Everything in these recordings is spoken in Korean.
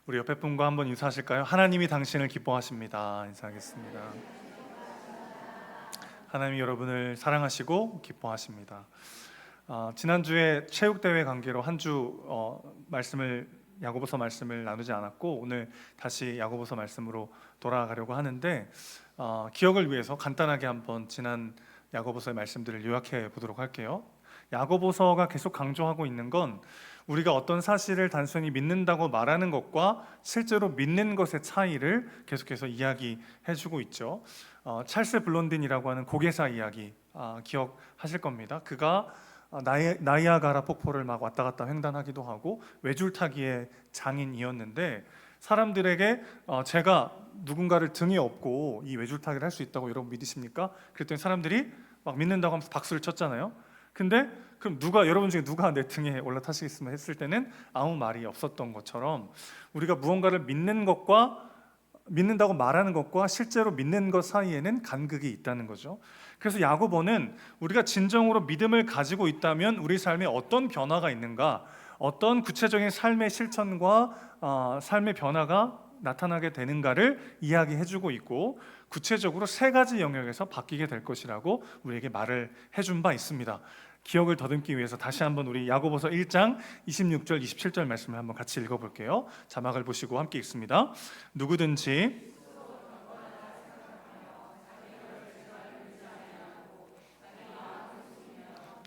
우리 옆에 분과 한번 인사하실까요? 하나님이 당신을 기뻐하십니다. 인사하겠습니다. 하나님이 여러분을 사랑하시고 기뻐하십니다. 지난주에 체육대회 관계로 한 주 야고보서 말씀을 나누지 않았고, 오늘 다시 야고보서 말씀으로 돌아가려고 하는데, 기억을 위해서 간단하게 한번 지난 야고보서의 말씀들을 요약해 보도록 할게요. 야고보서가 계속 강조하고 있는 건 우리가 어떤 사실을 단순히 믿는다고 말하는 것과 실제로 믿는 것의 차이를 계속해서 이야기해주고 있죠. 찰스 블론딘이라고 하는 고개사 이야기 기억하실 겁니다. 그가 나이아가라 폭포를 막 왔다 갔다 횡단하기도 하고 외줄타기의 장인이었는데, 사람들에게 제가 누군가를 등에 업고 이 외줄타기를 할 수 있다고 여러분 믿으십니까? 그랬더니 사람들이 막 믿는다고 하면서 박수를 쳤잖아요. 근데 그럼 여러분 중에 누가 내 등에 올라타시겠습니까? 했을 때는 아무 말이 없었던 것처럼, 우리가 무언가를 믿는다고 말하는 것과 실제로 믿는 것 사이에는 간극이 있다는 거죠. 그래서 야고보는 우리가 진정으로 믿음을 가지고 있다면 우리 삶에 어떤 변화가 있는가, 어떤 구체적인 삶의 실천과 삶의 변화가 나타나게 되는가를 이야기해주고 있고, 구체적으로 세 가지 영역에서 바뀌게 될 것이라고 우리에게 말을 해준 바 있습니다. 기억을 더듬기 위해서 다시 한번 우리 야고보서 1장 26절 27절 말씀을 한번 같이 읽어볼게요. 자막을 보시고 함께 읽습니다. 누구든지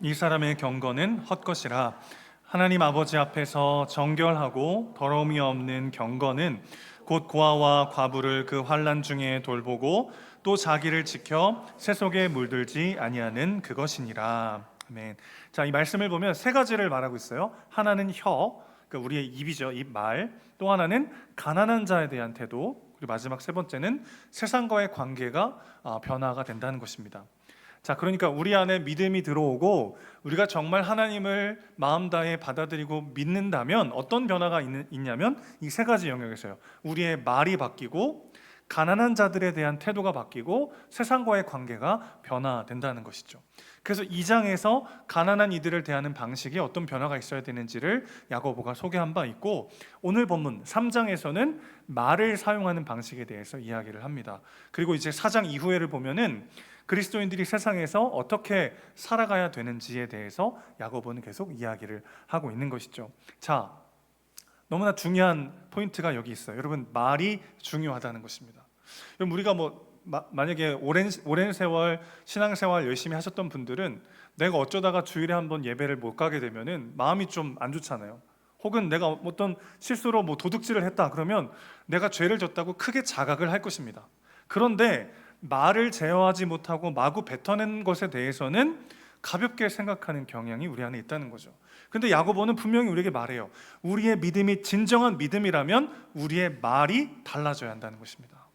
이 사람의 경건은 헛것이라. 하나님 아버지 앞에서 정결하고 더러움이 없는 경건은 곧 고아와 과부를 그 환난 중에 돌보고 또 자기를 지켜 새 속에 물들지 아니하는 그것이니라. 아멘. 자, 이 말씀을 보면 세 가지를 말하고 있어요. 하나는 그러니까 우리의 입이죠, 입말. 또 하나는 가난한 자에 대한 태도. 그리고 마지막 세 번째는 세상과의 관계가 변화가 된다는 것입니다. 자, 그러니까 우리 안에 믿음이 들어오고 우리가 정말 하나님을 마음 다해 받아들이고 믿는다면 어떤 변화가 있냐면 이 세 가지 영역에서요. 우리의 말이 바뀌고, 가난한 자들에 대한 태도가 바뀌고, 세상과의 관계가 변화된다는 것이죠. 그래서 2장에서 가난한 이들을 대하는 방식에 어떤 변화가 있어야 되는지를 야고보가 소개한 바 있고, 오늘 본문 3장에서는 말을 사용하는 방식에 대해서 이야기를 합니다. 그리고 이제 4장 이후에를 보면은 그리스도인들이 세상에서 어떻게 살아가야 되는지에 대해서 야고보는 계속 이야기를 하고 있는 것이죠. 자, 너무나 중요한 포인트가 여기 있어요. 여러분, 말이 중요하다는 것입니다. 여러분, 우리가 만약에 오랜 세월 신앙생활 열심히 하셨던 분들은 내가 어쩌다가 주일에 한번 예배를 못 가게 되면은 마음이 좀 안 좋잖아요. 혹은 내가 어떤 실수로 도둑질을 했다 그러면 내가 죄를 졌다고 크게 자각을 할 것입니다. 그런데 말을 제어하지 못하고 마구 뱉어낸 것에 대해서는 가볍게 생각하는 경향이 우리 안에 있다는 거죠. 근데 야고보는 분명히 우리에게 말해요. 우리의 믿음이 진정한 믿음이라면 우리의 말이 달라져야 한다는 것입니다.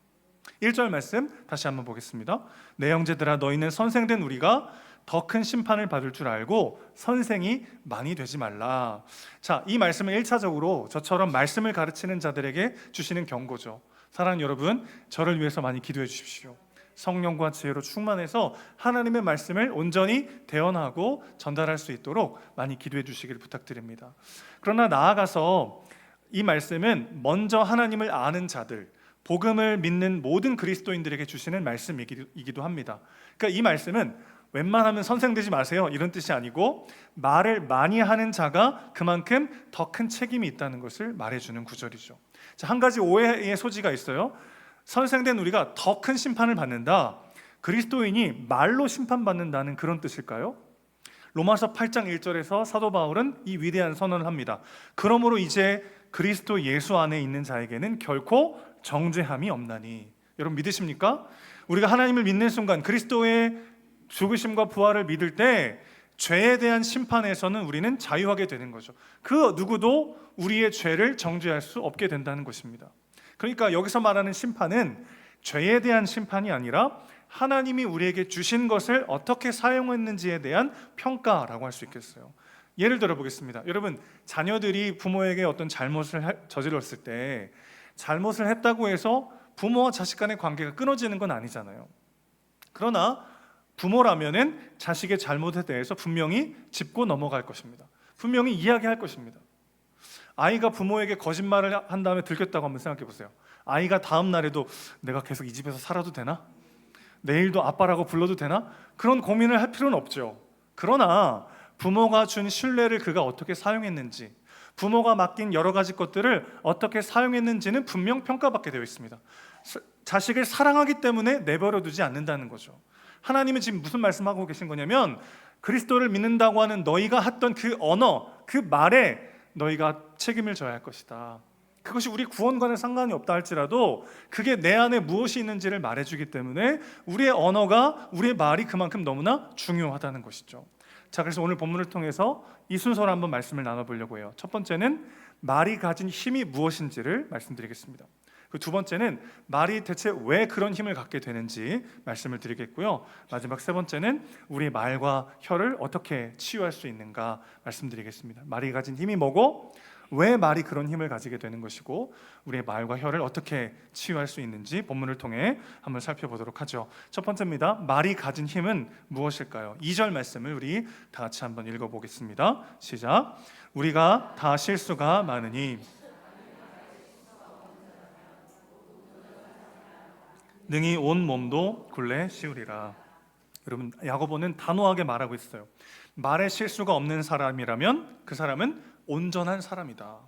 1절 말씀 다시 한번 보겠습니다. 내 형제들아, 너희는 선생된 우리가 더 큰 심판을 받을 줄 알고 선생이 많이 되지 말라. 자, 이 말씀은 1차적으로 저처럼 말씀을 가르치는 자들에게 주시는 경고죠. 사랑하는 여러분, 저를 위해서 많이 기도해 주십시오. 성령과 지혜로 충만해서 하나님의 말씀을 온전히 대언하고 전달할 수 있도록 많이 기도해 주시기를 부탁드립니다. 그러나 나아가서 이 말씀은 먼저 하나님을 아는 자들, 복음을 믿는 모든 그리스도인들에게 주시는 말씀이기도 합니다. 그러니까 이 말씀은 웬만하면 선생되지 마세요 이런 뜻이 아니고, 말을 많이 하는 자가 그만큼 더 큰 책임이 있다는 것을 말해주는 구절이죠. 자, 한 가지 오해의 소지가 있어요. 선생된 우리가 더 큰 심판을 받는다, 그리스도인이 말로 심판받는다는 그런 뜻일까요? 로마서 8장 1절에서 사도 바울은 이 위대한 선언을 합니다. 그러므로 이제 그리스도 예수 안에 있는 자에게는 결코 정죄함이 없나니. 여러분, 믿으십니까? 우리가 하나님을 믿는 순간, 그리스도의 죽으심과 부활을 믿을 때 죄에 대한 심판에서는 우리는 자유하게 되는 거죠. 그 누구도 우리의 죄를 정죄할 수 없게 된다는 것입니다. 그러니까 여기서 말하는 심판은 죄에 대한 심판이 아니라 하나님이 우리에게 주신 것을 어떻게 사용했는지에 대한 평가라고 할 수 있겠어요. 예를 들어 보겠습니다. 여러분, 자녀들이 부모에게 어떤 잘못을 저질렀을 때 잘못을 했다고 해서 부모와 자식 간의 관계가 끊어지는 건 아니잖아요. 그러나 부모라면은 자식의 잘못에 대해서 분명히 짚고 넘어갈 것입니다. 분명히 이야기할 것입니다. 아이가 부모에게 거짓말을 한 다음에 들켰다고 한번 생각해 보세요. 아이가 다음 날에도 내가 계속 이 집에서 살아도 되나? 내일도 아빠라고 불러도 되나? 그런 고민을 할 필요는 없죠. 그러나 부모가 준 신뢰를 그가 어떻게 사용했는지, 부모가 맡긴 여러 가지 것들을 어떻게 사용했는지는 분명 평가받게 되어 있습니다. 자식을 사랑하기 때문에 내버려 두지 않는다는 거죠. 하나님은 지금 무슨 말씀하고 계신 거냐면, 그리스도를 믿는다고 하는 너희가 했던 그 언어, 그 말에 너희가 책임을 져야 할 것이다. 그것이 우리 구원과는 상관이 없다 할지라도 그게 내 안에 무엇이 있는지를 말해주기 때문에 우리의 언어가, 우리의 말이 그만큼 너무나 중요하다는 것이죠. 자, 그래서 오늘 본문을 통해서 이 순서로 한번 말씀을 나눠보려고 해요. 첫 번째는 말이 가진 힘이 무엇인지를 말씀드리겠습니다. 그 두 번째는 말이 대체 왜 그런 힘을 갖게 되는지 말씀을 드리겠고요. 마지막 세 번째는 우리 말과 혀를 어떻게 치유할 수 있는가 말씀드리겠습니다. 말이 가진 힘이 뭐고, 왜 말이 그런 힘을 가지게 되는 것이고, 우리의 말과 혀를 어떻게 치유할 수 있는지 본문을 통해 한번 살펴보도록 하죠. 첫 번째입니다. 말이 가진 힘은 무엇일까요? 2절 말씀을 우리 다 같이 한번 읽어보겠습니다. 시작. 우리가 다 실수가 많으니 능히 온 몸도 굴레 씌우리라. 여러분, 야고보는 단호하게 말하고 있어요. 말에 실수가 없는 사람이라면 그 사람은 온전한 사람이다.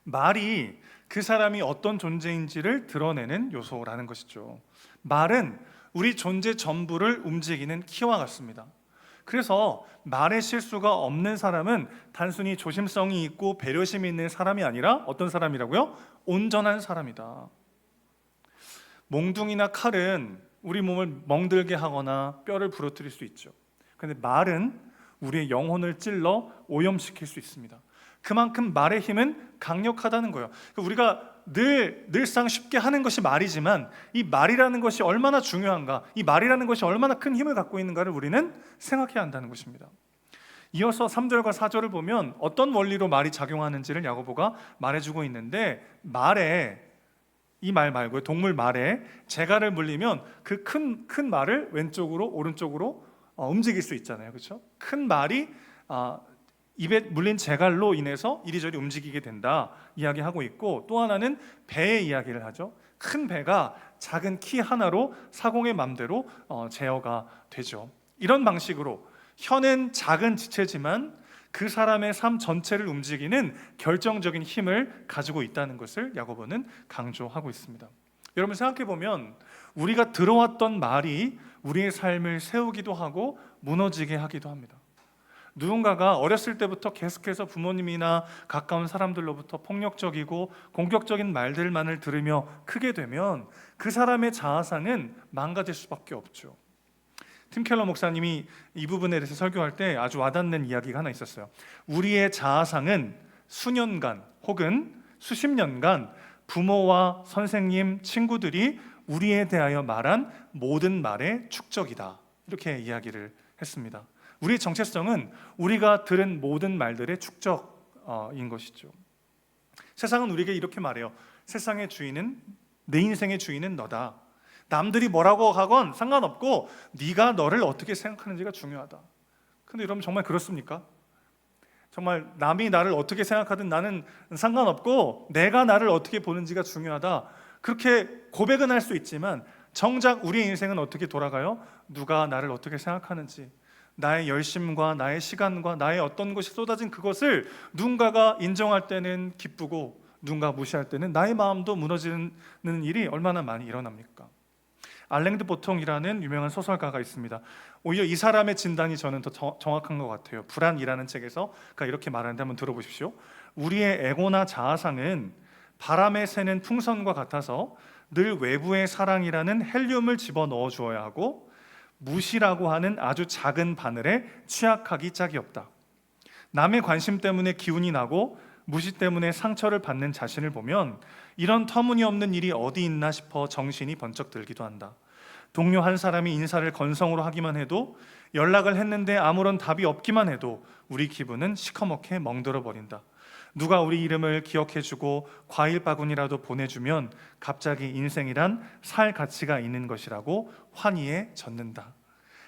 말이 그 사람이 어떤 존재인지를 드러내는 요소라는 것이죠. 말은 우리 존재 전부를 움직이는 키와 같습니다. 그래서 말에 실수가 없는 사람은 단순히 조심성이 있고 배려심이 있는 사람이 아니라 어떤 사람이라고요? 온전한 사람이다. 몽둥이나 칼은 우리 몸을 멍들게 하거나 뼈를 부러뜨릴 수 있죠. 그런데 말은 우리의 영혼을 찔러 오염시킬 수 있습니다. 그만큼 말의 힘은 강력하다는 거예요. 우리가 늘상 쉽게 하는 것이 말이지만 이 말이라는 것이 얼마나 중요한가, 이 말이라는 것이 얼마나 큰 힘을 갖고 있는가를 우리는 생각해야 한다는 것입니다. 이어서 3절과 4절을 보면 어떤 원리로 말이 작용하는지를 야고보가 말해주고 있는데, 말에, 이 말 말고요, 동물 말에 재갈을 물리면 그 큰 말을 왼쪽으로 오른쪽으로 움직일 수 있잖아요. 그렇죠? 큰 말이 입에 물린 재갈로 인해서 이리저리 움직이게 된다 이야기하고 있고, 또 하나는 배의 이야기를 하죠. 큰 배가 작은 키 하나로 사공의 맘대로 제어가 되죠. 이런 방식으로 혀는 작은 지체지만 그 사람의 삶 전체를 움직이는 결정적인 힘을 가지고 있다는 것을 야고보는 강조하고 있습니다. 여러분, 생각해 보면 우리가 들어왔던 말이 우리의 삶을 세우기도 하고 무너지게 하기도 합니다. 누군가가 어렸을 때부터 계속해서 부모님이나 가까운 사람들로부터 폭력적이고 공격적인 말들만을 들으며 크게 되면 그 사람의 자아상은 망가질 수밖에 없죠. 팀 켈러 목사님이 이 부분에 대해서 설교할 때 아주 와닿는 이야기가 하나 있었어요. 우리의 자아상은 수년간 혹은 수십 년간 부모와 선생님, 친구들이 우리에 대하여 말한 모든 말의 축적이다, 이렇게 이야기를 했습니다. 우리의 정체성은 우리가 들은 모든 말들의 축적인 것이죠. 세상은 우리에게 이렇게 말해요. 세상의 주인은, 내 인생의 주인은 너다. 남들이 뭐라고 하건 상관없고 네가 너를 어떻게 생각하는지가 중요하다. 근데 여러분, 정말 그렇습니까? 정말 남이 나를 어떻게 생각하든 나는 상관없고 내가 나를 어떻게 보는지가 중요하다, 그렇게 고백은 할 수 있지만 정작 우리의 인생은 어떻게 돌아가요? 누가 나를 어떻게 생각하는지, 나의 열심과 나의 시간과 나의 어떤 것이 쏟아진 그것을 누군가가 인정할 때는 기쁘고 누군가 무시할 때는 나의 마음도 무너지는 일이 얼마나 많이 일어납니까? 알랭드 보통이라는 유명한 소설가가 있습니다. 오히려 이 사람의 진단이 저는 더 정확한 것 같아요. 불안이라는 책에서 그가 이렇게 말하는데 한번 들어보십시오. 우리의 에고나 자아상은 바람에 새는 풍선과 같아서 늘 외부의 사랑이라는 헬륨을 집어넣어 주어야 하고 무시라고 하는 아주 작은 바늘에 취약하기 짝이 없다. 남의 관심 때문에 기운이 나고 무시 때문에 상처를 받는 자신을 보면 이런 터무니없는 일이 어디 있나 싶어 정신이 번쩍 들기도 한다. 동료 한 사람이 인사를 건성으로 하기만 해도, 연락을 했는데 아무런 답이 없기만 해도 우리 기분은 시커멓게 멍들어 버린다. 누가 우리 이름을 기억해주고 과일 바구니라도 보내주면 갑자기 인생이란 살 가치가 있는 것이라고 환희에 젖는다.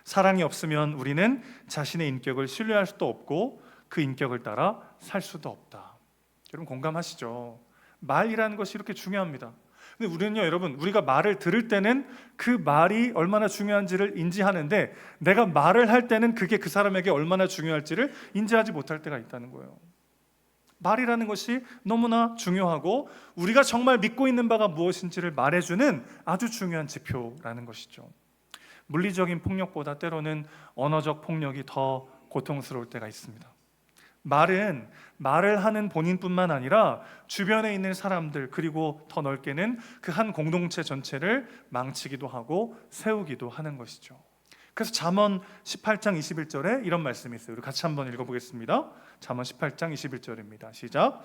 사랑이 없으면 우리는 자신의 인격을 신뢰할 수도 없고 그 인격을 따라 살 수도 없다. 여러분 공감하시죠? 말이라는 것이 이렇게 중요합니다. 근데 우리는요, 여러분, 우리가 말을 들을 때는 그 말이 얼마나 중요한지를 인지하는데 내가 말을 할 때는 그게 그 사람에게 얼마나 중요할지를 인지하지 못할 때가 있다는 거예요. 말이라는 것이 너무나 중요하고 우리가 정말 믿고 있는 바가 무엇인지를 말해주는 아주 중요한 지표라는 것이죠. 물리적인 폭력보다 때로는 언어적 폭력이 더 고통스러울 때가 있습니다. 말은 말을 하는 본인뿐만 아니라 주변에 있는 사람들, 그리고 더 넓게는 그 한 공동체 전체를 망치기도 하고 세우기도 하는 것이죠. 그래서 잠언 18장 21절에 이런 말씀이 있어요. 우리 같이 한번 읽어보겠습니다. 잠언 18장 21절입니다. 시작.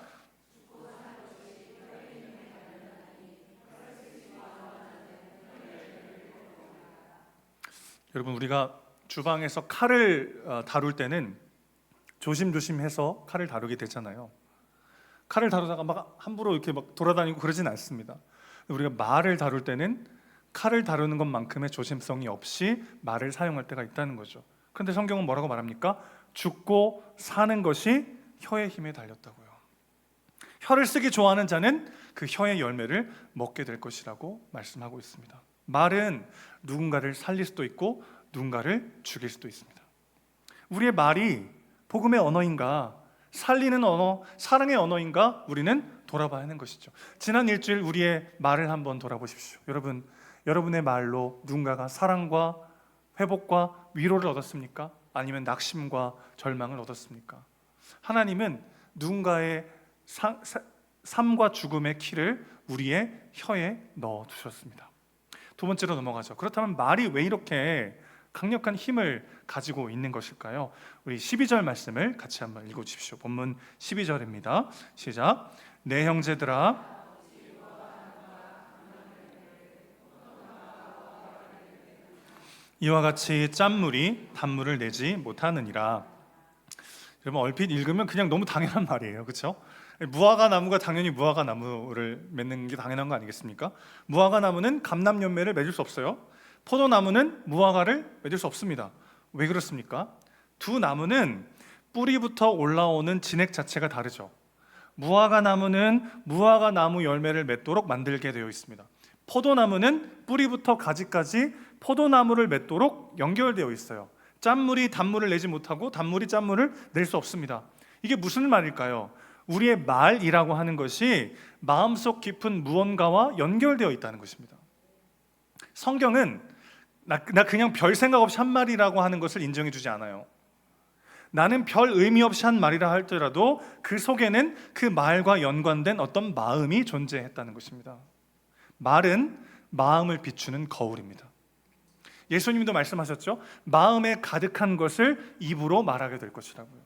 여러분, 우리가 주방에서 칼을 다룰 때는 조심조심해서 칼을 다루게 되잖아요. 칼을 다루다가 막 함부로 이렇게 막 돌아다니고 그러진 않습니다. 우리가 말을 다룰 때는 칼을 다루는 것만큼의 조심성이 없이 말을 사용할 때가 있다는 거죠. 그런데 성경은 뭐라고 말합니까? 죽고 사는 것이 혀의 힘에 달렸다고요. 혀를 쓰기 좋아하는 자는 그 혀의 열매를 먹게 될 것이라고 말씀하고 있습니다. 말은 누군가를 살릴 수도 있고 누군가를 죽일 수도 있습니다. 우리의 말이 복음의 언어인가, 살리는 언어, 사랑의 언어인가, 우리는 돌아봐야 하는 것이죠. 지난 일주일 우리의 말을 한번 돌아보십시오. 여러분, 여러분의 말로 누군가가 사랑과 회복과 위로를 얻었습니까? 아니면 낙심과 절망을 얻었습니까? 하나님은 누군가의 삶과 죽음의 키를 우리의 혀에 넣어두셨습니다. 두 번째로 넘어가죠. 그렇다면 말이 왜 이렇게 강력한 힘을 가지고 있는 것일까요? 우리 12절 말씀을 같이 한번 읽어주십시오. 본문 12절입니다. 시작. 내 형제들아, 이와 같이 짠물이 단물을 내지 못하느니라. 여러분, 얼핏 읽으면 그냥 너무 당연한 말이에요, 그렇죠? 무화과 나무가 당연히 무화과 나무를 맺는 게 당연한 거 아니겠습니까? 무화과 나무는 감남열매를 맺을 수 없어요. 포도나무는 무화과를 맺을 수 없습니다. 왜 그렇습니까? 두 나무는 뿌리부터 올라오는 진액 자체가 다르죠. 무화과 나무는 무화과 나무 열매를 맺도록 만들게 되어 있습니다. 포도나무는 뿌리부터 가지까지 포도나무를 맺도록 연결되어 있어요. 짠물이 단물을 내지 못하고 단물이 짠물을 낼 수 없습니다. 이게 무슨 말일까요? 우리의 말이라고 하는 것이 마음속 깊은 무언가와 연결되어 있다는 것입니다. 성경은 나 그냥 별 생각 없이 한 말이라고 하는 것을 인정해 주지 않아요. 나는 별 의미 없이 한 말이라 할지라도 그 속에는 그 말과 연관된 어떤 마음이 존재했다는 것입니다. 말은 마음을 비추는 거울입니다. 예수님도 말씀하셨죠? 마음에 가득한 것을 입으로 말하게 될 것이라고요.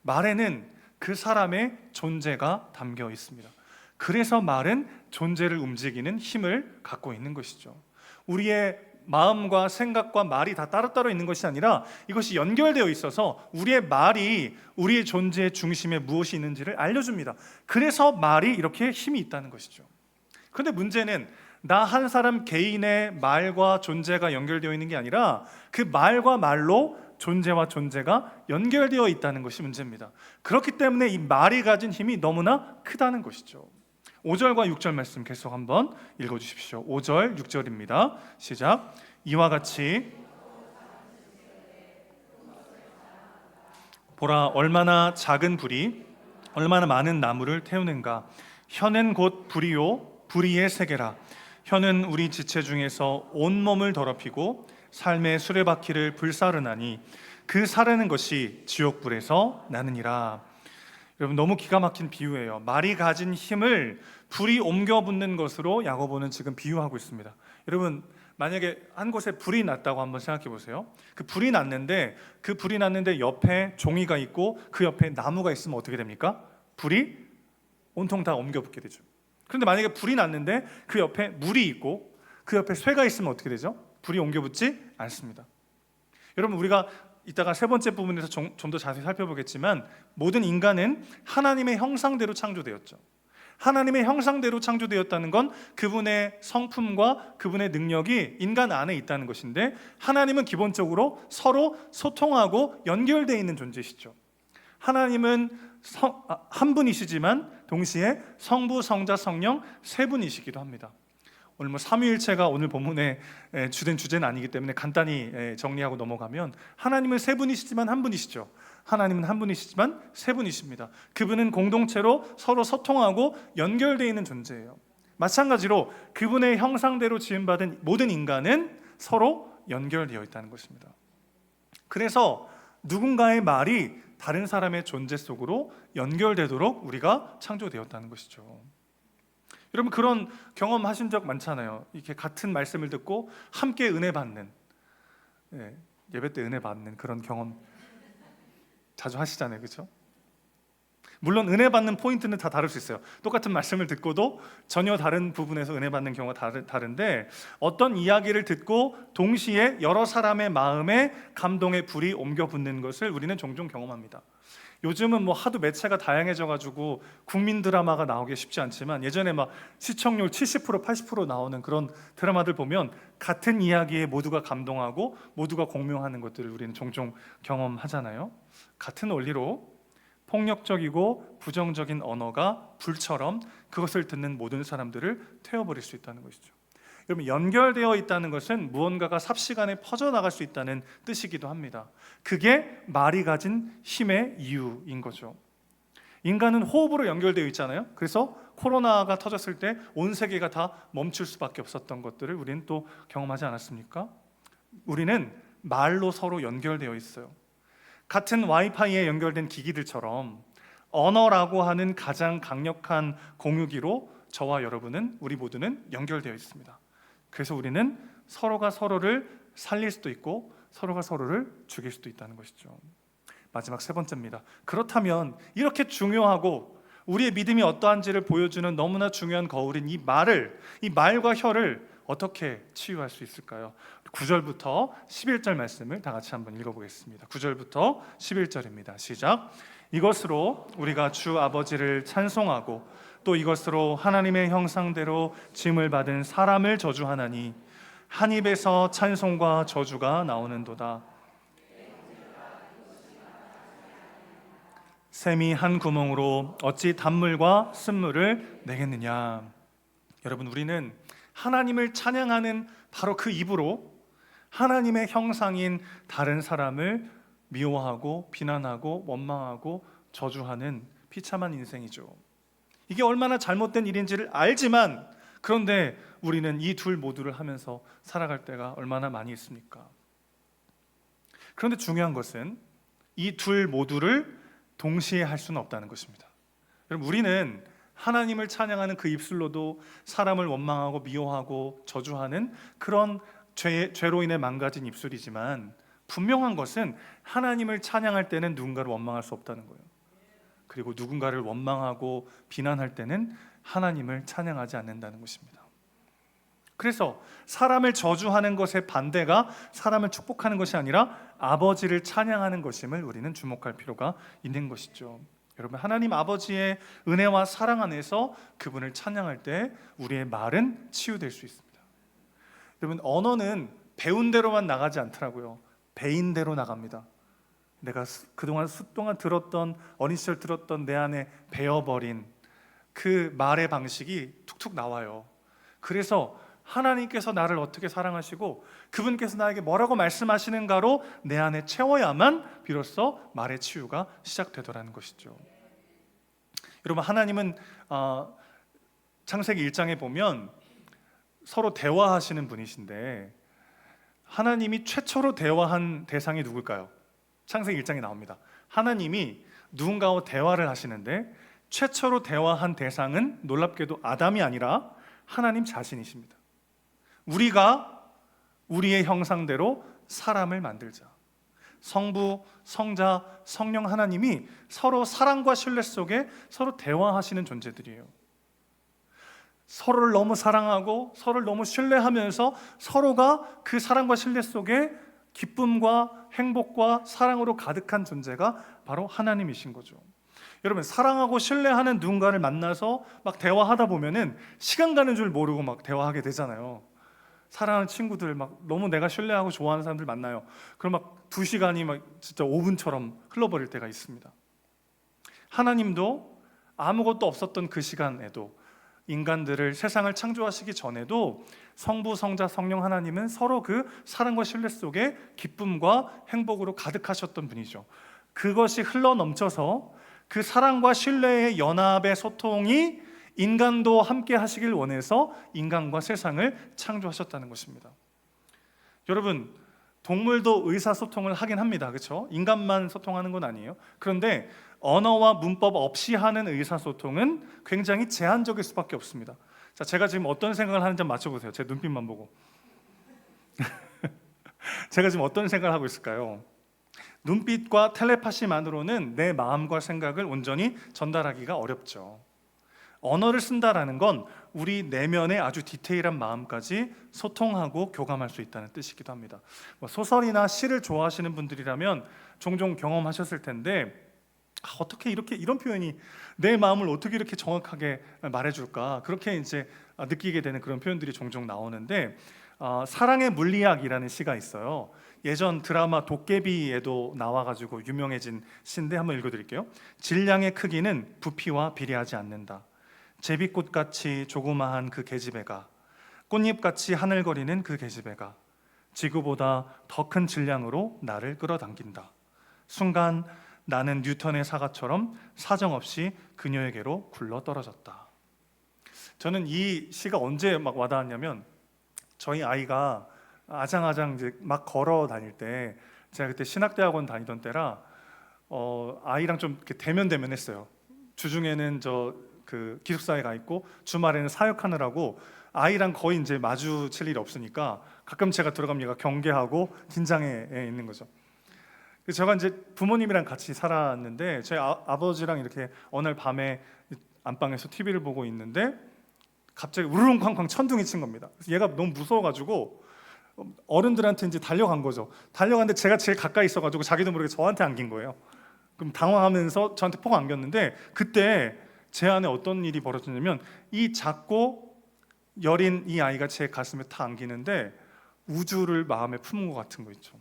말에는 그 사람의 존재가 담겨 있습니다. 그래서 말은 존재를 움직이는 힘을 갖고 있는 것이죠. 우리의 마음과 생각과 말이 다 따로따로 있는 것이 아니라 이것이 연결되어 있어서 우리의 말이 우리의 존재의 중심에 무엇이 있는지를 알려줍니다. 그래서 말이 이렇게 힘이 있다는 것이죠. 그런데 문제는 나 한 사람 개인의 말과 존재가 연결되어 있는 게 아니라 그 말과 말로 존재와 존재가 연결되어 있다는 것이 문제입니다. 그렇기 때문에 이 말이 가진 힘이 너무나 크다는 것이죠. 5절과 6절 말씀 계속 한번 읽어주십시오. 5절, 6절입니다. 시작. 이와 같이 보라, 얼마나 작은 불이 얼마나 많은 나무를 태우는가. 혀는 곧 불이요 불의의 세계라. 혀는 우리 지체 중에서 온몸을 더럽히고 삶의 수레바퀴를 불사르나니 그 사르는 것이 지옥불에서 나느니라. 여러분, 너무 기가 막힌 비유예요. 말이 가진 힘을 불이 옮겨 붙는 것으로 야고보는 지금 비유하고 있습니다. 여러분, 만약에 한 곳에 불이 났다고 한번 생각해 보세요. 그 불이 났는데 옆에 종이가 있고 그 옆에 나무가 있으면 어떻게 됩니까? 불이 온통 다 옮겨 붙게 되죠. 그런데 만약에 불이 났는데 그 옆에 물이 있고 그 옆에 쇠가 있으면 어떻게 되죠? 불이 옮겨 붙지 않습니다. 여러분, 우리가 이따가 세 번째 부분에서 좀 더 자세히 살펴보겠지만 모든 인간은 하나님의 형상대로 창조되었죠. 하나님의 형상대로 창조되었다는 건 그분의 성품과 그분의 능력이 인간 안에 있다는 것인데 하나님은 기본적으로 서로 소통하고 연결되어 있는 존재시죠. 하나님은 한 분이시지만 동시에 성부, 성자, 성령 세 분이시기도 합니다. 오늘 삼위일체가 오늘 본문의 주된 주제는 아니기 때문에 간단히 정리하고 넘어가면, 하나님은 세 분이시지만 한 분이시죠. 하나님은 한 분이시지만 세 분이십니다. 그분은 공동체로 서로 소통하고 연결되어 있는 존재예요. 마찬가지로 그분의 형상대로 지음받은 모든 인간은 서로 연결되어 있다는 것입니다. 그래서 누군가의 말이 다른 사람의 존재 속으로 연결되도록 우리가 창조되었다는 것이죠. 여러분, 그런 경험 하신 적 많잖아요. 이렇게 같은 말씀을 듣고 함께 은혜 받는, 예배 때 은혜 받는 그런 경험 자주 하시잖아요, 그렇죠? 물론 은혜 받는 포인트는 다 다를 수 있어요. 똑같은 말씀을 듣고도 전혀 다른 부분에서 은혜 받는 경우가 다른데, 어떤 이야기를 듣고 동시에 여러 사람의 마음에 감동의 불이 옮겨 붙는 것을 우리는 종종 경험합니다. 요즘은 하도 매체가 다양해져 가지고 국민 드라마가 나오기 쉽지 않지만, 예전에 시청률 70% 80% 나오는 그런 드라마들 보면 같은 이야기에 모두가 감동하고 모두가 공명하는 것들을 우리는 종종 경험하잖아요. 같은 원리로 폭력적이고 부정적인 언어가 불처럼 그것을 듣는 모든 사람들을 태워버릴 수 있다는 것이죠. 여러분, 연결되어 있다는 것은 무언가가 삽시간에 퍼져나갈 수 있다는 뜻이기도 합니다. 그게 말이 가진 힘의 이유인 거죠. 인간은 호흡으로 연결되어 있잖아요. 그래서 코로나가 터졌을 때 온 세계가 다 멈출 수밖에 없었던 것들을 우리는 또 경험하지 않았습니까? 우리는 말로 서로 연결되어 있어요. 같은 와이파이에 연결된 기기들처럼 언어라고 하는 가장 강력한 공유기로 저와 여러분은, 우리 모두는 연결되어 있습니다. 그래서 우리는 서로가 서로를 살릴 수도 있고 서로가 서로를 죽일 수도 있다는 것이죠. 마지막 세 번째입니다. 그렇다면 이렇게 중요하고 우리의 믿음이 어떠한지를 보여주는 너무나 중요한 거울인 이 말과 혀를 어떻게 치유할 수 있을까요? 9절부터 11절 말씀을 다 같이 한번 읽어보겠습니다. 9절부터 11절입니다. 시작. 이것으로 우리가 주 아버지를 찬송하고 또 이것으로 하나님의 형상대로 지음을 받은 사람을 저주하나니 한 입에서 찬송과 저주가 나오는도다. 샘이 한 구멍으로 어찌 단물과 쓴물을 내겠느냐. 여러분, 우리는 하나님을 찬양하는 바로 그 입으로 하나님의 형상인 다른 사람을 미워하고 비난하고 원망하고 저주하는 비참한 인생이죠. 이게 얼마나 잘못된 일인지를 알지만, 그런데 우리는 이 둘 모두를 하면서 살아갈 때가 얼마나 많이 있습니까? 그런데 중요한 것은 이 둘 모두를 동시에 할 수는 없다는 것입니다. 여러분, 우리는 하나님을 찬양하는 그 입술로도 사람을 원망하고 미워하고 저주하는 그런 죄로 인해 망가진 입술이지만, 분명한 것은 하나님을 찬양할 때는 누군가를 원망할 수 없다는 거예요. 그리고 누군가를 원망하고 비난할 때는 하나님을 찬양하지 않는다는 것입니다. 그래서 사람을 저주하는 것의 반대가 사람을 축복하는 것이 아니라 아버지를 찬양하는 것임을 우리는 주목할 필요가 있는 것이죠. 여러분, 하나님 아버지의 은혜와 사랑 안에서 그분을 찬양할 때 우리의 말은 치유될 수 있습니다. 여러분, 언어는 배운 대로만 나가지 않더라고요. 배인 대로 나갑니다. 내가 그동안 수동안 들었던, 어린 시절 들었던 내 안에 배어버린 그 말의 방식이 툭툭 나와요. 그래서 하나님께서 나를 어떻게 사랑하시고 그분께서 나에게 뭐라고 말씀하시는가로 내 안에 채워야만 비로소 말의 치유가 시작되더라는 것이죠. 여러분, 하나님은 창세기 1장에 보면 서로 대화하시는 분이신데, 하나님이 최초로 대화한 대상이 누굴까요? 창세기 1장에 나옵니다. 하나님이 누군가와 대화를 하시는데 최초로 대화한 대상은 놀랍게도 아담이 아니라 하나님 자신이십니다. 우리가 우리의 형상대로 사람을 만들자. 성부, 성자, 성령 하나님이 서로 사랑과 신뢰 속에 서로 대화하시는 존재들이에요. 서로를 너무 사랑하고 서로를 너무 신뢰하면서 서로가 그 사랑과 신뢰 속에 기쁨과 행복과 사랑으로 가득한 존재가 바로 하나님이신 거죠. 여러분, 사랑하고 신뢰하는 누군가를 만나서 막 대화하다 보면은 시간 가는 줄 모르고 막 대화하게 되잖아요. 사랑하는 친구들, 막 너무 내가 신뢰하고 좋아하는 사람들 만나요. 그럼 막 2시간이 막 진짜 5분처럼 흘러버릴 때가 있습니다. 하나님도 아무것도 없었던 그 시간에도 인간들을, 세상을 창조하시기 전에도 성부, 성자, 성령 하나님은 서로 그 사랑과 신뢰 속에 기쁨과 행복으로 가득하셨던 분이죠. 그것이 흘러넘쳐서 그 사랑과 신뢰의 연합의 소통이 인간도 함께 하시길 원해서 인간과 세상을 창조하셨다는 것입니다. 여러분, 동물도 의사소통을 하긴 합니다. 그렇죠? 인간만 소통하는 건 아니에요. 그런데 언어와 문법 없이 하는 의사소통은 굉장히 제한적일 수밖에 없습니다. 자, 제가 지금 어떤 생각을 하는지 맞춰보세요. 제 눈빛만 보고. 제가 지금 어떤 생각을 하고 있을까요? 눈빛과 텔레파시만으로는 내 마음과 생각을 온전히 전달하기가 어렵죠. 언어를 쓴다라는 건 우리 내면의 아주 디테일한 마음까지 소통하고 교감할 수 있다는 뜻이기도 합니다. 소설이나 시를 좋아하시는 분들이라면 종종 경험하셨을 텐데, 어떻게 이렇게 이런 표현이 내 마음을 어떻게 이렇게 정확하게 말해줄까, 그렇게 이제 느끼게 되는 그런 표현들이 종종 나오는데, 사랑의 물리학이라는 시가 있어요. 예전 드라마 도깨비에도 나와가지고 유명해진 시인데 한번 읽어드릴게요. 질량의 크기는 부피와 비례하지 않는다. 제비꽃같이 조그마한 그 계집애가, 꽃잎같이 하늘거리는 그 계집애가 지구보다 더 큰 질량으로 나를 끌어당긴다. 순간 나는 뉴턴의 사과처럼 사정없이 그녀에게로 굴러떨어졌다. 저는 이 시가 언제 막 와닿았냐면, 저희 아이가 아장아장 이제 막 걸어 다닐 때, 제가 그때 신학대학원 다니던 때라 아이랑 좀 이렇게 대면했어요. 주중에는 그 기숙사에 가 있고 주말에는 사역하느라고 아이랑 거의 이제 마주칠 일이 없으니까 가끔 제가 들어가면 얘가 경계하고 긴장해 있는 거죠. 제가 이제 부모님이랑 같이 살았는데, 제 아버지랑 이렇게 어느 날 밤에 안방에서 TV를 보고 있는데 갑자기 우르릉쾅쾅 천둥이 친 겁니다. 그래서 얘가 너무 무서워가지고 어른들한테 이제 달려간 거죠. 달려갔는데 제가 제일 가까이 있어가지고 자기도 모르게 저한테 안긴 거예요. 그럼 당황하면서 저한테 폭 안겼는데, 그때 제 안에 어떤 일이 벌어졌냐면, 이 작고 여린 이 아이가 제 가슴에 탁 안기는데 우주를 마음에 품은 것 같은 거 있죠.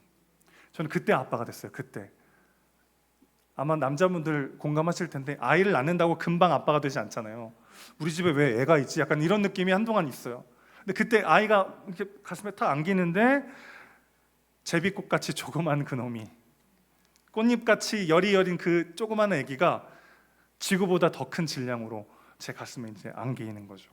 저는 그때 아빠가 됐어요. 그때. 아마 남자분들 공감하실 텐데, 아이를 낳는다고 금방 아빠가 되지 않잖아요. 우리 집에 왜 애가 있지? 약간 이런 느낌이 한동안 있어요. 근데 그때 아이가 이렇게 가슴에 탁 안기는데, 제비꽃같이 조그만 그놈이, 꽃잎같이 열이 여린 그 조그만 아기가 지구보다 더 큰 질량으로 제 가슴에 이제 안기는 거죠.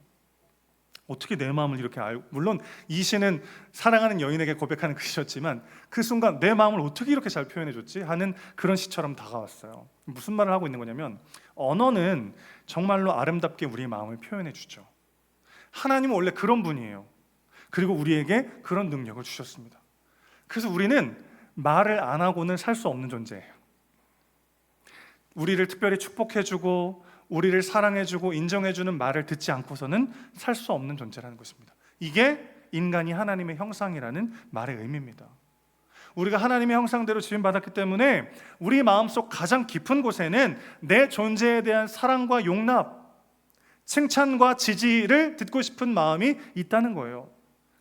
어떻게 내 마음을 이렇게 알고, 물론 이 시는 사랑하는 여인에게 고백하는 글이었지만 그 순간 내 마음을 어떻게 이렇게 잘 표현해줬지 하는 그런 시처럼 다가왔어요. 무슨 말을 하고 있는 거냐면, 언어는 정말로 아름답게 우리의 마음을 표현해주죠. 하나님은 원래 그런 분이에요. 그리고 우리에게 그런 능력을 주셨습니다. 그래서 우리는 말을 안 하고는 살 수 없는 존재예요. 우리를 특별히 축복해주고 우리를 사랑해주고 인정해주는 말을 듣지 않고서는 살 수 없는 존재라는 것입니다. 이게 인간이 하나님의 형상이라는 말의 의미입니다. 우리가 하나님의 형상대로 지음받았기 때문에 우리 마음속 가장 깊은 곳에는 내 존재에 대한 사랑과 용납, 칭찬과 지지를 듣고 싶은 마음이 있다는 거예요.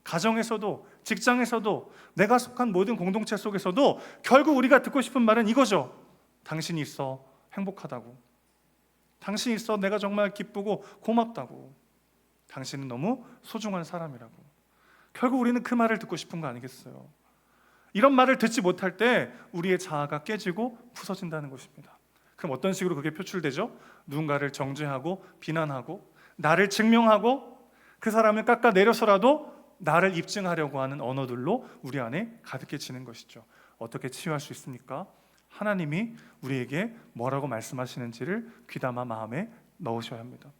가정에서도, 직장에서도, 내가 속한 모든 공동체 속에서도 결국 우리가 듣고 싶은 말은 이거죠. 당신이 있어 행복하다고, 당신이 있어 내가 정말 기쁘고 고맙다고, 당신은 너무 소중한 사람이라고. 결국 우리는 그 말을 듣고 싶은 거 아니겠어요? 이런 말을 듣지 못할 때 우리의 자아가 깨지고 부서진다는 것입니다. 그럼 어떤 식으로 그게 표출되죠? 누군가를 정죄하고 비난하고 나를 증명하고 그 사람을 깎아내려서라도 나를 입증하려고 하는 언어들로 우리 안에 가득해지는 것이죠. 어떻게 치유할 수 있습니까? 하나님이 우리에게 뭐라고 말씀하시는지를 귀담아 마음에 넣으셔야 합니다.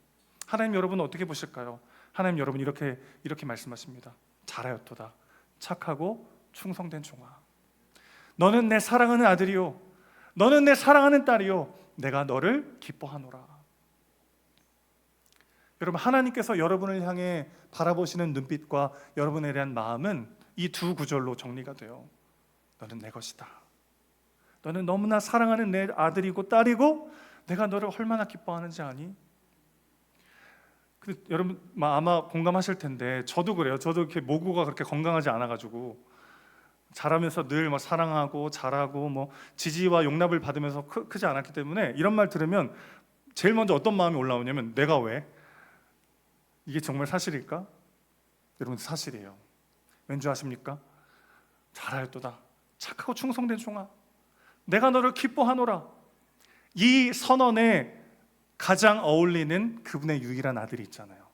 하나님 여러분은 어떻게 보실까요? 하나님 여러분 이렇게 말씀하십니다. 잘하였도다 착하고 충성된 종아, 너는 내 사랑하는 아들이요 너는 내 사랑하는 딸이요 내가 너를 기뻐하노라. 여러분, 하나님께서 여러분을 향해 바라보시는 눈빛과 여러분에 대한 마음은 이 두 구절로 정리가 돼요. 너는 내 것이다. 너는 너무나 사랑하는 내 아들이고 딸이고 내가 너를 얼마나 기뻐하는지 아니? 여러분 아마 공감하실 텐데 저도 그래요. 저도 이렇게 모구가 그렇게 건강하지 않아가지고 자라면서 늘 뭐 사랑하고 잘하고 뭐 지지와 용납을 받으면서 크지 않았기 때문에 이런 말 들으면 제일 먼저 어떤 마음이 올라오냐면 내가 왜? 이게 정말 사실일까? 여러분 사실이에요. 왠지 아십니까? 잘하였도다 착하고 충성된 종아 내가 너를 기뻐하노라. 이 선언에 가장 어울리는 그분의 유일한 아들이 있잖아요.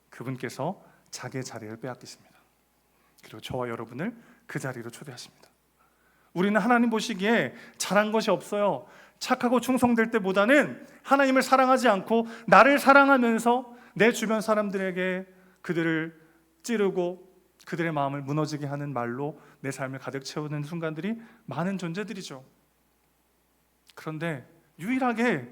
그분께서 자기의 자리를 빼앗기십니다. 그리고 저와 여러분을 그 자리로 초대하십니다. 우리는 하나님 보시기에 잘한 것이 없어요. 착하고 충성될 때보다는 하나님을 사랑하지 않고 나를 사랑하면서 내 주변 사람들에게 그들을 찌르고 그들의 마음을 무너지게 하는 말로 내 삶을 가득 채우는 순간들이 많은 존재들이죠. 그런데 유일하게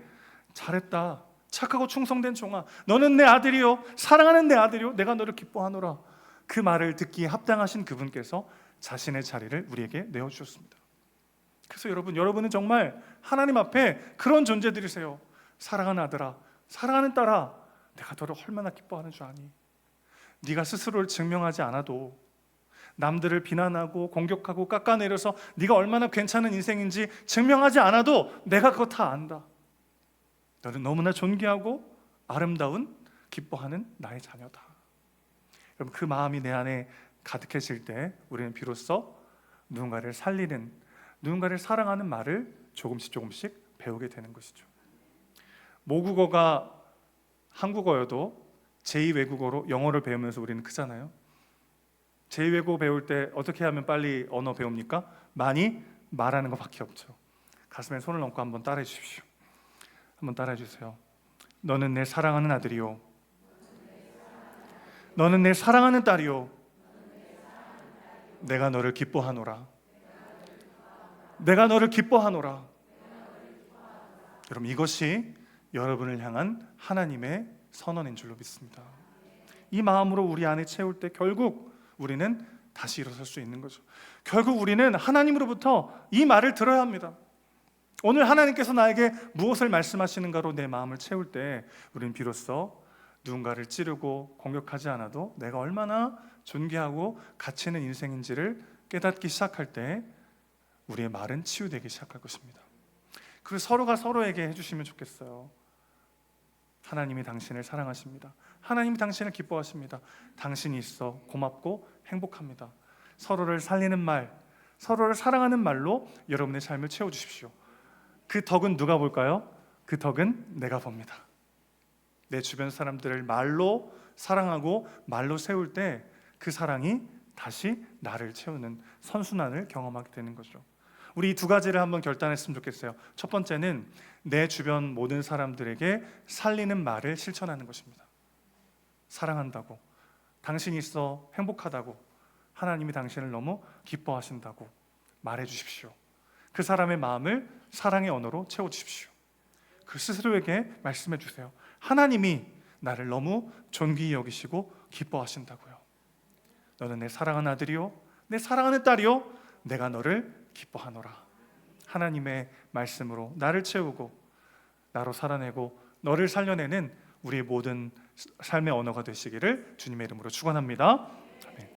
잘했다 착하고 충성된 종아 너는 내 아들이요 사랑하는 내 아들이요 내가 너를 기뻐하노라. 그 말을 듣기에 합당하신 그분께서 자신의 자리를 우리에게 내어주셨습니다. 그래서 여러분은 정말 하나님 앞에 그런 존재들이세요. 사랑하는 아들아 사랑하는 딸아 내가 너를 얼마나 기뻐하는 줄 아니. 네가 스스로를 증명하지 않아도 남들을 비난하고 공격하고 깎아내려서 네가 얼마나 괜찮은 인생인지 증명하지 않아도 내가 그거 다 안다. 너는 너무나 존귀하고 아름다운 기뻐하는 나의 자녀다. 여러분 그 마음이 내 안에 가득해질 때 우리는 비로소 누군가를 살리는 누군가를 사랑하는 말을 조금씩 배우게 되는 것이죠. 모국어가 한국어여도 제2외국어로 영어를 배우면서 우리는 크잖아요. 제2외국어 배울 때 어떻게 하면 빨리 언어 배웁니까? 많이 말하는 것밖에 없죠. 가슴에 손을 얹고 한번 따라해 주십시오. 한번 따라해 주세요. 너는 내 사랑하는 아들이요 너는 내 사랑하는 딸이요 내가 너를 기뻐하노라. 내가 너를 기뻐하노라. 여러분 이것이 여러분을 향한 하나님의 선언인 줄로 믿습니다. 이 마음으로 우리 안에 채울 때 결국 우리는 다시 일어설 수 있는 거죠. 결국 우리는 하나님으로부터 이 말을 들어야 합니다. 오늘 하나님께서 나에게 무엇을 말씀하시는가로 내 마음을 채울 때 우리는 비로소 누군가를 찌르고 공격하지 않아도 내가 얼마나 존귀하고 가치 있는 인생인지를 깨닫기 시작할 때 우리의 말은 치유되기 시작할 것입니다. 그리고 서로가 서로에게 해주시면 좋겠어요. 하나님이 당신을 사랑하십니다. 하나님이 당신을 기뻐하십니다. 당신이 있어 고맙고 행복합니다. 서로를 살리는 말, 서로를 사랑하는 말로 여러분의 삶을 채워주십시오. 그 덕은 누가 볼까요? 그 덕은 내가 봅니다. 내 주변 사람들을 말로 사랑하고 말로 세울 때 그 사랑이 다시 나를 채우는 선순환을 경험하게 되는 거죠. 우리 두 가지를 한번 결단했으면 좋겠어요. 첫 번째는 내 주변 모든 사람들에게 살리는 말을 실천하는 것입니다. 사랑한다고, 당신이 있어 행복하다고, 하나님이 당신을 너무 기뻐하신다고 말해 주십시오. 그 사람의 마음을 사랑의 언어로 채워주십시오. 그 스스로에게 말씀해 주세요. 하나님이 나를 너무 존귀히 여기시고 기뻐하신다고요. 너는 내 사랑하는 아들이요 내 사랑하는 딸이요 내가 너를 기뻐하노라. 하나님의 말씀으로 나를 채우고 나로 살아내고 너를 살려내는 우리의 모든 삶의 언어가 되시기를 주님의 이름으로 축원합니다. 아멘.